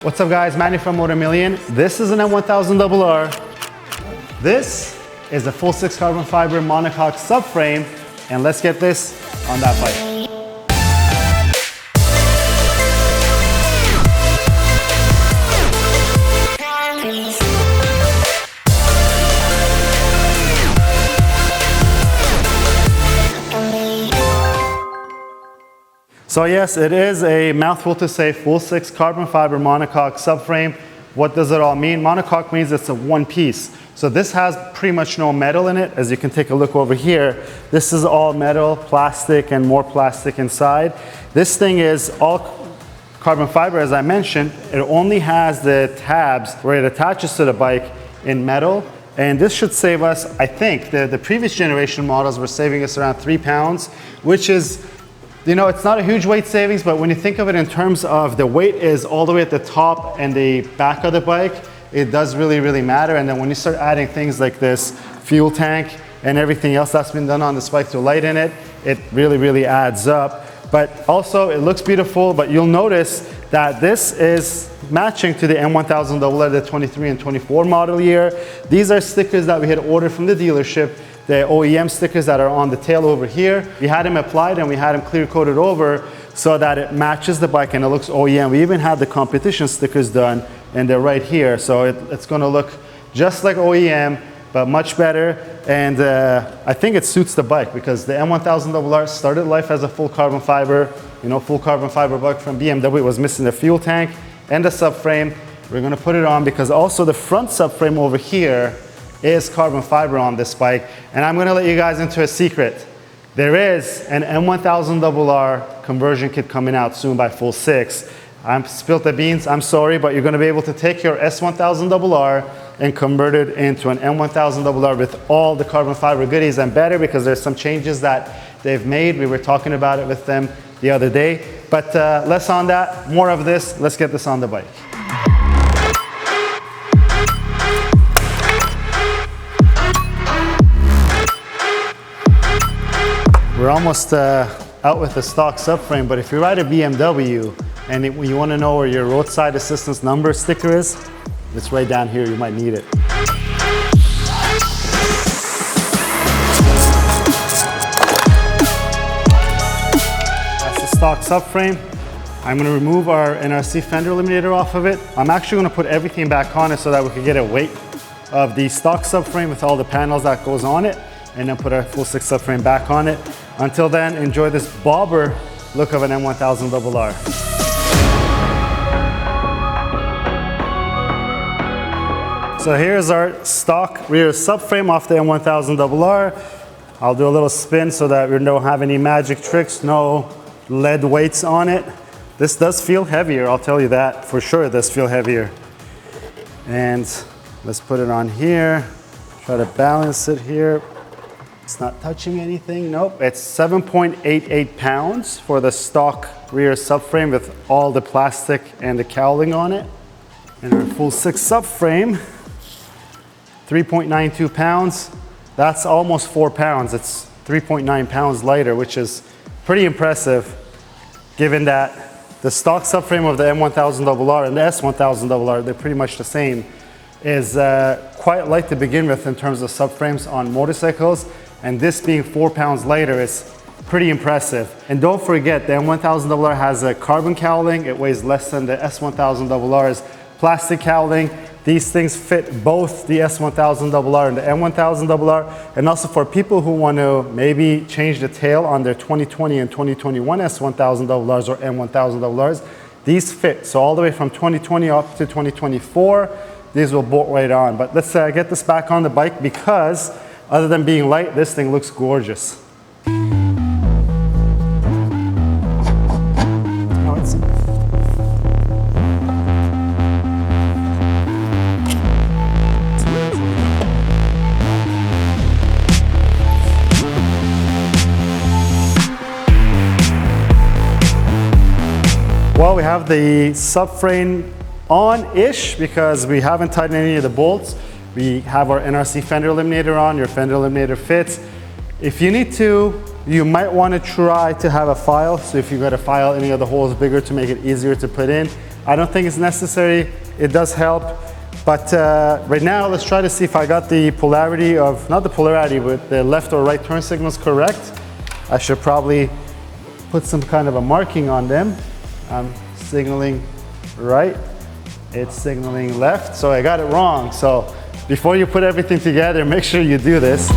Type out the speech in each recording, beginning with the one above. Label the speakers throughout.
Speaker 1: What's up guys, Manny from Motomillion. This is an M1000RR. This is a full 6 carbon fiber monocoque subframe, and let's get this on that bike. So yes, it is a mouthful to say full 6 carbon fiber monocoque subframe. What does it all mean? Monocoque means it's a one piece. So this has pretty much no metal in it. As you can take a look over here, this is all metal, plastic, and more plastic inside. This thing is all carbon fiber, as I mentioned. It only has the tabs where it attaches to the bike in metal. And this should save us, I think, the previous generation models were saving us around 3 pounds, which is, you know, it's not a huge weight savings, but when you think of it in terms of the weight is all the way at the top and the back of the bike, it does really matter. And then when you start adding things like this fuel tank and everything else that's been done on this bike to lighten it, it really adds up. But also it looks beautiful, but you'll notice that this is matching to the M1000RR, the 23 and 24 model year. These are stickers that we had ordered from the dealership. The OEM stickers that are on the tail over here. We had them applied and we had them clear coated over so that it matches the bike and it looks OEM. We even had the competition stickers done and they're right here. So it's gonna look just like OEM, but much better. And I think it suits the bike because the M1000RR started life as a full carbon fiber, full carbon fiber bike from BMW. It was missing the fuel tank and the subframe. We're gonna put it on because also the front subframe over here is carbon fiber on this bike. And I'm gonna let you guys into a secret. There is an M1000RR conversion kit coming out soon by Full Six. I'm spilled the beans, I'm sorry, but you're gonna be able to take your S1000RR and convert it into an M1000RR with all the carbon fiber goodies and better because there's some changes that they've made. We were talking about it with them the other day. But less on that, more of this. Let's get this on the bike. We're almost out with the stock subframe, but if you ride a BMW and you want to know where your roadside assistance number sticker is, it's right down here. You might need it. That's the stock subframe. I'm going to remove our NRC fender eliminator off of it. I'm actually going to put everything back on it so that we can get a weight of the stock subframe with all the panels that goes on it, and then put our full 6 subframe back on it. Until then, enjoy this bobber look of an M1000RR. So here's our stock rear subframe off the M1000RR. I'll do a little spin so that we don't have any magic tricks, no lead weights on it. This does feel heavier, I'll tell you that. For sure it does feel heavier. And let's put it on here. Try to balance it here. It's not touching anything, nope. It's 7.88 pounds for the stock rear subframe with all the plastic and the cowling on it. And our full 6 subframe, 3.92 pounds. That's almost 4 pounds. It's 3.9 pounds lighter, which is pretty impressive given that the stock subframe of the M1000RR and the S1000RR, they're pretty much the same, is quite light to begin with in terms of subframes on motorcycles. And this being 4 pounds lighter is pretty impressive. And don't forget, the M1000RR has a carbon cowling. It weighs less than the S1000RR's plastic cowling. These things fit both the S1000RR and the M1000RR. And also for people who want to maybe change the tail on their 2020 and 2021 S1000RRs or M1000RRs, these fit. So all the way from 2020 up to 2024, these will bolt right on. But let's get this back on the bike because other than being light, this thing looks gorgeous. Well, we have the subframe on-ish because we haven't tightened any of the bolts. We have our NRC fender eliminator on, your fender eliminator fits. If you need to, you might want to try to have a file. So if you've got to file any of the holes bigger to make it easier to put in, I don't think it's necessary. It does help. But right now, let's try to see if I got the polarity of, not the polarity, but the left or right turn signals correct. I should probably put some kind of a marking on them. I'm signaling right, it's signaling left, so I got it wrong. So before you put everything together, make sure you do this.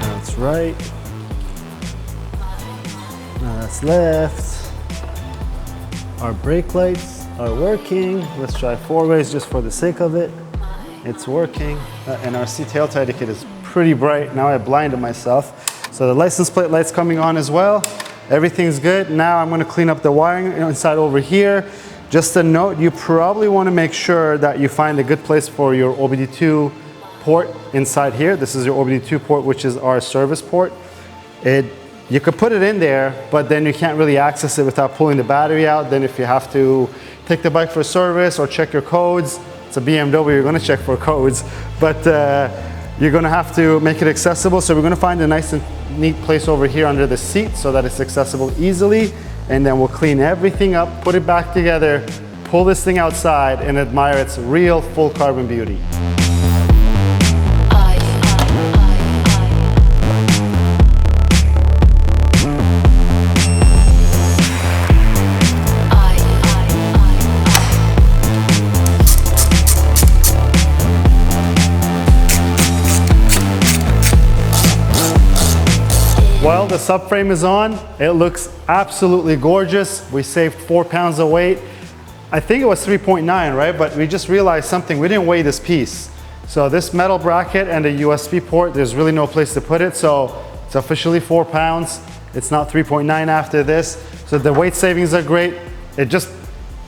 Speaker 1: That's right. Now that's left. Our brake lights are working. Let's try 4 ways just for the sake of it. It's working. And our seat tail etiquette is pretty bright. Now I blinded myself. So the license plate light's coming on as well. Everything's good. Now I'm going to clean up the wiring inside over here. Just a note, you probably want to make sure that you find a good place for your OBD2 port inside here. This is your OBD2 port, which is our service port. You could put it in there, but then you can't really access it without pulling the battery out. Then if you have to take the bike for service or check your codes, it's a BMW, you're going to check for codes, but you're going to have to make it accessible. So we're going to find a nice and neat place over here under the seat so that it's accessible easily. And then we'll clean everything up, put it back together, pull this thing outside and admire its real full carbon beauty. Well, the subframe is on. It looks absolutely gorgeous. We saved 4 pounds of weight. I think it was 3.9, right? But we just realized something. We didn't weigh this piece. So this metal bracket and the USB port, there's really no place to put it. So it's officially 4 pounds. It's not 3.9 after this. So the weight savings are great. It just,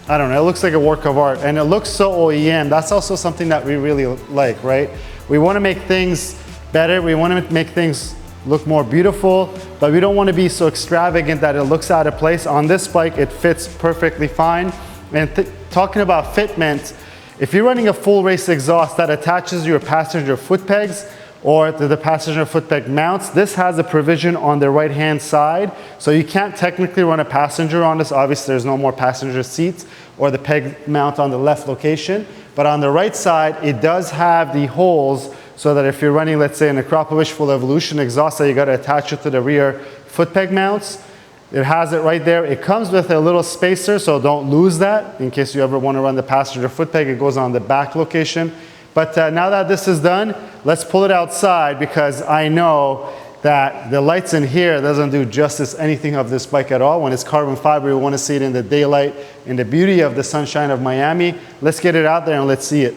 Speaker 1: I don't know, it looks like a work of art. And it looks so OEM. That's also something that we really like, right? We want to make things better. We want to make things look more beautiful, but we don't want to be so extravagant that it looks out of place. On this bike, it fits perfectly fine. And talking about fitment, if you're running a full race exhaust that attaches your passenger foot pegs or to the passenger foot peg mounts, this has a provision on the right hand side. So you can't technically run a passenger on this. Obviously, there's no more passenger seats or the peg mount on the left location. But on the right side, it does have the holes so that if you're running, let's say, an Acropolis Full Evolution exhaust, you got to attach it to the rear foot peg mounts. It has it right there. It comes with a little spacer, so don't lose that. In case you ever want to run the passenger foot peg, it goes on the back location. But now that this is done, let's pull it outside because I know that the lights in here doesn't do justice anything of this bike at all. When it's carbon fiber, we want to see it in the daylight, in the beauty of the sunshine of Miami. Let's get it out there and let's see it.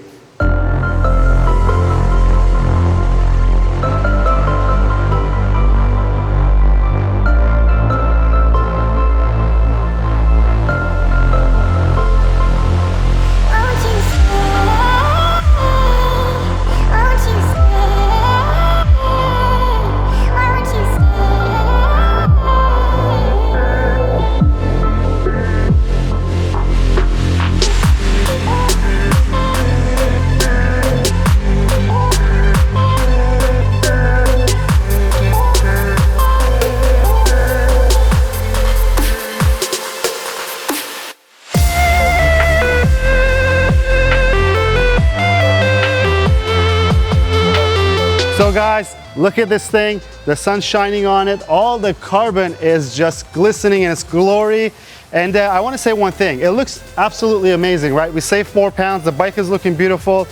Speaker 1: So guys, look at this thing. The sun's shining on it. All the carbon is just glistening in its glory. And I want to say one thing. It looks absolutely amazing, right? We saved 4 pounds. The bike is looking beautiful.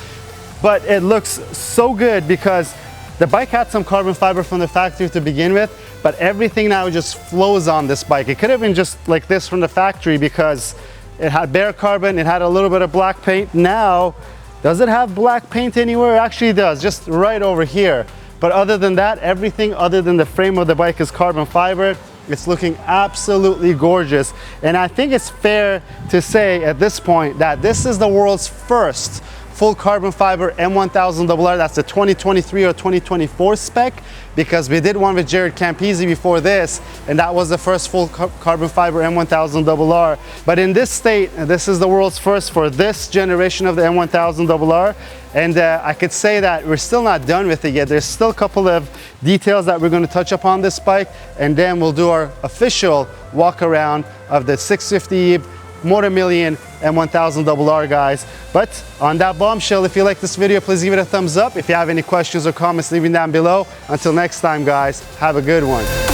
Speaker 1: But it looks so good because the bike had some carbon fiber from the factory to begin with, but everything now just flows on this bike. It could have been just like this from the factory because it had bare carbon. It had a little bit of black paint. Now, does it have black paint anywhere? It actually does, just right over here. But other than that, everything other than the frame of the bike is carbon fiber. It's looking absolutely gorgeous. And I think it's fair to say at this point that this is the world's first full carbon fiber M1000RR. That's the 2023 or 2024 spec, because we did one with Jared Campisi before this, and that was the first full carbon fiber M1000RR. But in this state, this is the world's first for this generation of the M1000RR. And I could say that we're still not done with it yet. There's still a couple of details that we're going to touch upon this bike, and then we'll do our official walk around of the 650 Motomillion M1000RR, guys. But on that bombshell, if you like this video, please give it a thumbs up. If you have any questions or comments, leave them down below. Until next time, guys, have a good one.